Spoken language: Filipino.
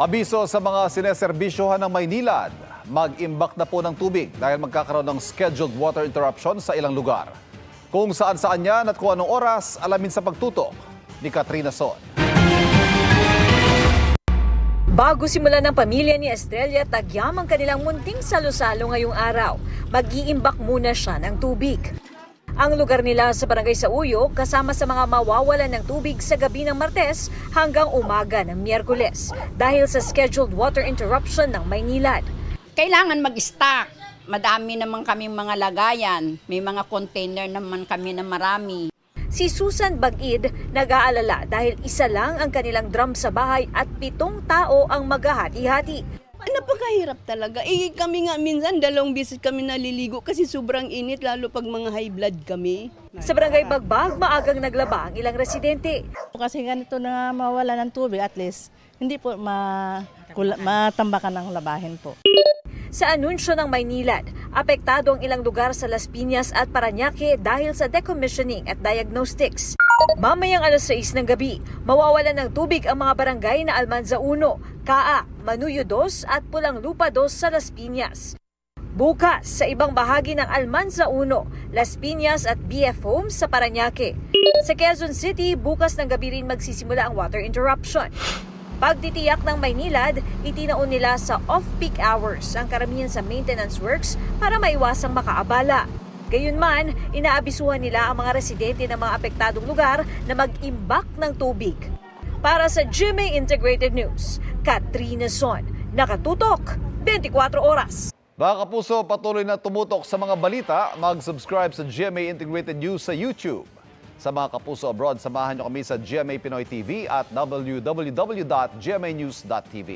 Abiso sa mga sineserbisyohan ng Maynilad, mag-imbak na po ng tubig dahil magkakaroon ng scheduled water interruption sa ilang lugar. Kung saan-saan yan at kung anong oras, alamin sa pagtutok ni Katrina Son. Bago simulan ng pamilya ni Estrella, tagyam ang kanilang munting salo-salo ngayong araw. Mag-iimbak muna siya ng tubig. Ang lugar nila sa Barangay Sauyo kasama sa mga mawawalan ng tubig sa gabi ng Martes hanggang umaga ng Miyerkules dahil sa scheduled water interruption ng Maynilad. Kailangan mag-stock. Madami naman kami mga lagayan. May mga container naman kami na marami. Si Susan Bagid nag-aalala dahil isa lang ang kanilang drum sa bahay at 7 tao ang maghahati-hati. Napakahirap talaga. Kami nga minsan 2 beses kami naliligo kasi sobrang init lalo pag mga high blood kami. Sa Barangay Bagbag, maagang naglaba ang ilang residente. Kasi ganito na mawala ng tubig, at least hindi po matambakan ng labahin po. Sa anunsyo ng Maynilad, apektado ang ilang lugar sa Las Piñas at Parañaque dahil sa decommissioning at diagnostics. Mamayang 6:00 ng gabi, mawawalan ng tubig ang mga barangay na Almanza 1, Kaa, Manuyo 2 at Pulang Lupa 2 sa Las Piñas. Bukas, sa ibang bahagi ng Almanza 1, Las Piñas at BF Homes sa Parañaque. Sa Quezon City, bukas ng gabi rin magsisimula ang water interruption. Pagtitiyak ng Maynilad, itinaon nila sa off-peak hours ang karamihan sa maintenance works para maiwasang makaabala. Gayunman, inaabisuhan nila ang mga residente ng mga apektadong lugar na mag-imbak ng tubig. Para sa GMA Integrated News, Katrina Son, nakatutok 24 oras. Mga kapuso, patuloy na tumutok sa mga balita. Mag-subscribe sa GMA Integrated News sa YouTube. Sa mga kapuso abroad, samahan niyo kami sa GMA Pinoy TV at www.gmanews.tv.